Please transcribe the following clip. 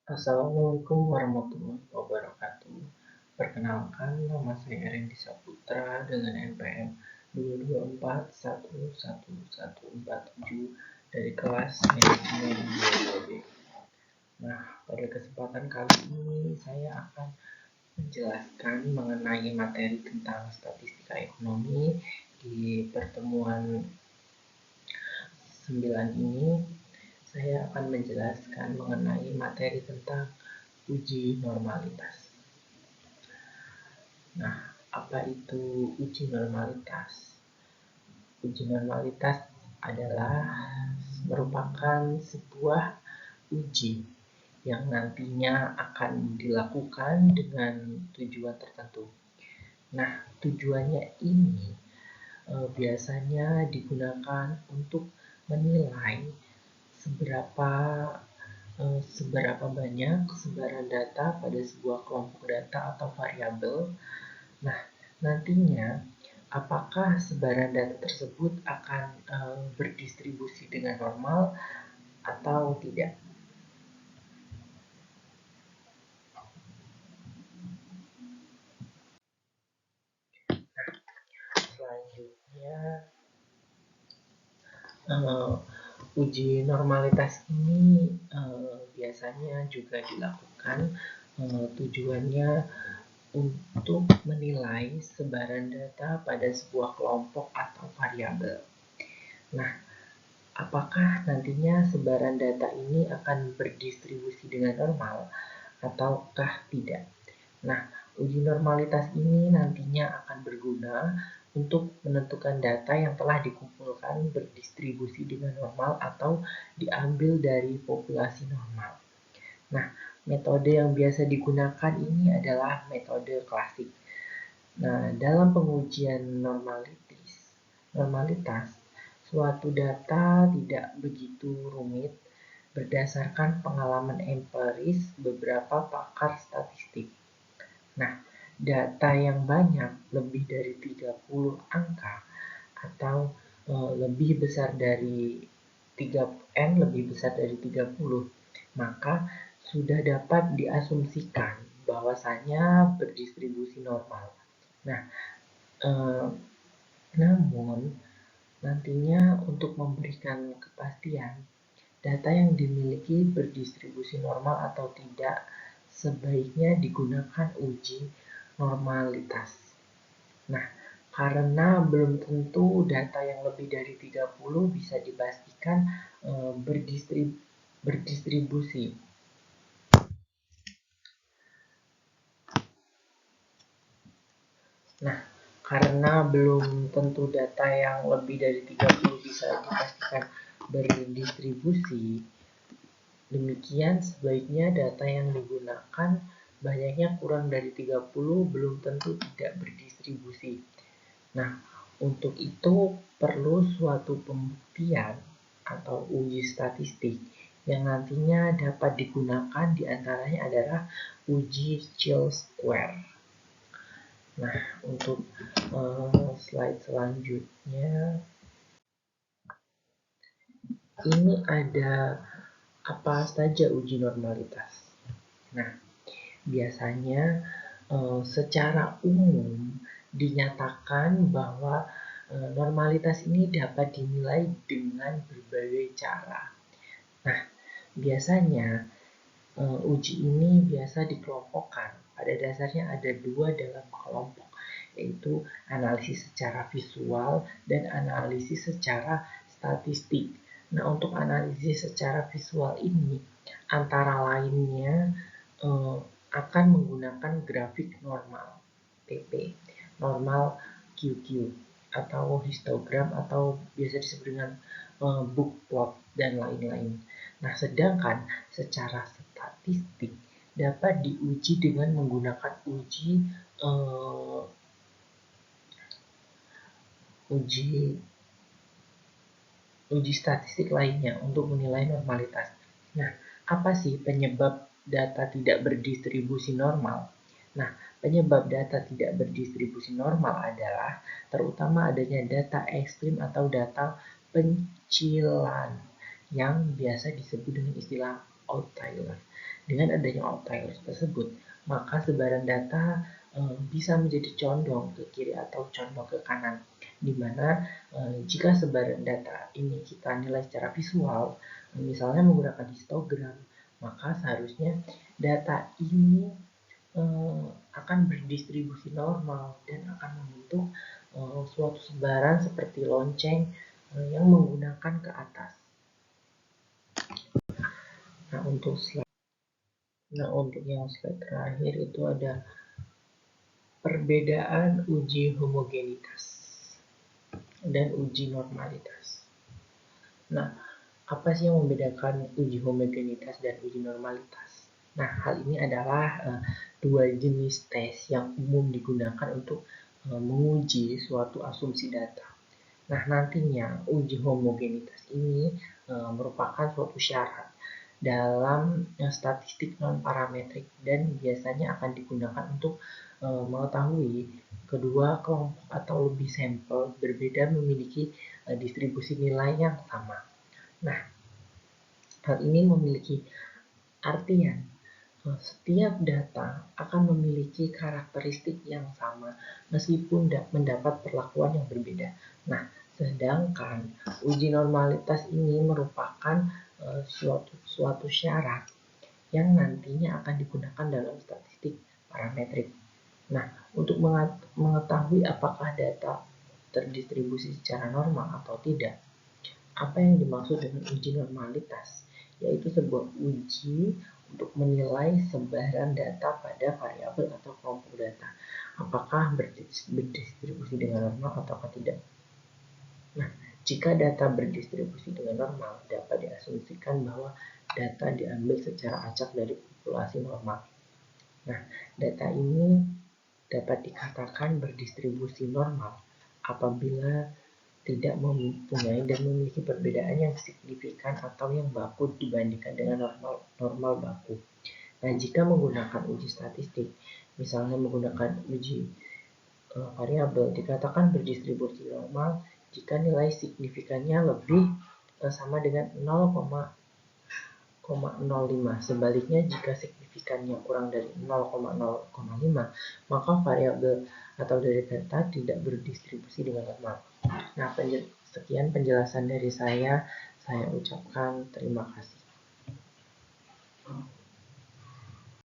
Assalamualaikum warahmatullahi wabarakatuh. Perkenalkan, nama saya Randy Saputra dengan NPM 224111147 dari kelas Manajemen BSOB. Nah, pada kesempatan kali ini saya akan menjelaskan mengenai materi tentang statistika ekonomi di pertemuan 9 ini. Saya akan menjelaskan mengenai materi tentang uji normalitas. Nah, apa itu uji normalitas? Uji normalitas adalah merupakan sebuah uji yang nantinya akan dilakukan dengan tujuan tertentu. Nah, tujuannya ini biasanya digunakan untuk menilai seberapa banyak sebaran data pada sebuah kelompok data atau variabel. Nah, nantinya apakah sebaran data tersebut akan berdistribusi dengan normal atau tidak. Selanjutnya, uji normalitas ini biasanya juga dilakukan tujuannya untuk menilai sebaran data pada sebuah kelompok atau variabel. Nah, apakah nantinya sebaran data ini akan berdistribusi dengan normal ataukah tidak? Nah, uji normalitas ini nantinya akan berguna untuk menentukan data yang telah dikumpulkan berdistribusi dengan normal atau diambil dari populasi normal. Nah, metode yang biasa digunakan ini adalah metode klasik. Nah, dalam pengujian normalitas, suatu data tidak begitu rumit berdasarkan pengalaman empiris beberapa pakar statistik. Nah, data yang banyak, lebih dari 30 angka, atau lebih besar dari 3N lebih besar dari 30, maka sudah dapat diasumsikan bahwasanya berdistribusi normal. Nah, namun nantinya untuk memberikan kepastian data yang dimiliki berdistribusi normal atau tidak, sebaiknya digunakan uji normalitas. Nah, karena belum tentu data yang lebih dari 30 bisa dipastikan berdistribusi. Nah, karena belum tentu data yang lebih dari 30 bisa dipastikan berdistribusi, demikian sebaiknya data yang digunakan banyaknya kurang dari 30 belum tentu tidak berdistribusi. Nah, untuk itu perlu suatu pembuktian atau uji statistik yang nantinya dapat digunakan diantaranya adalah uji Chi-square. Nah, untuk slide selanjutnya, ini ada apa saja uji normalitas. Nah, biasanya secara umum dinyatakan bahwa normalitas ini dapat dinilai dengan berbagai cara. Nah, biasanya uji ini biasa dikelompokkan. Pada dasarnya ada dua dalam kelompok, yaitu analisis secara visual dan analisis secara statistik. Nah, untuk analisis secara visual ini antara lainnya akan menggunakan grafik normal PP, normal QQ, atau histogram, atau biasa disebut dengan book plot dan lain-lain. Nah, sedangkan secara statistik dapat diuji dengan menggunakan uji statistik lainnya untuk menilai normalitas. Nah, apa sih penyebab data tidak berdistribusi normal? Nah, penyebab data tidak berdistribusi normal adalah terutama adanya data ekstrim atau data pencilan yang biasa disebut dengan istilah outlier. Dengan adanya outlier tersebut, maka sebaran data bisa menjadi condong ke kiri atau condong ke kanan, di mana jika sebaran data ini kita nilai secara visual, misalnya menggunakan histogram, maka seharusnya data ini akan berdistribusi normal dan akan membentuk suatu sebaran seperti lonceng yang menggunakan ke atas. Nah, untuk yang slide terakhir itu ada perbedaan uji homogenitas dan uji normalitas. Nah, apa sih yang membedakan uji homogenitas dan uji normalitas? Nah, hal ini adalah dua jenis tes yang umum digunakan untuk menguji suatu asumsi data. Nah, nantinya uji homogenitas ini merupakan suatu syarat dalam statistik non-parametrik dan biasanya akan digunakan untuk mengetahui kedua kelompok atau lebih sampel berbeda memiliki distribusi nilai yang sama. Nah, hal ini memiliki artian setiap data akan memiliki karakteristik yang sama meskipun mendapat perlakuan yang berbeda. Nah, sedangkan uji normalitas ini merupakan suatu syarat yang nantinya akan digunakan dalam statistik parametrik. Nah, untuk mengetahui apakah data terdistribusi secara normal atau tidak, apa yang dimaksud dengan uji normalitas? Yaitu sebuah uji untuk menilai sebaran data pada variabel atau kelompok data. Apakah berdistribusi dengan normal atau tidak? Nah, jika data berdistribusi dengan normal, dapat diasumsikan bahwa data diambil secara acak dari populasi normal. Nah, data ini dapat dikatakan berdistribusi normal apabila tidak mempunyai dan memiliki perbedaan yang signifikan atau yang baku dibandingkan dengan normal baku. Nah, jika menggunakan uji statistik, misalnya menggunakan uji variabel, dikatakan berdistribusi normal jika nilai signifikannya lebih sama dengan 0,05. Sebaliknya, jika signifikannya kurang dari 0,05, maka variabel atau dari data tidak berdistribusi dengan normal. Nah, sekian penjelasan dari saya. Saya ucapkan terima kasih.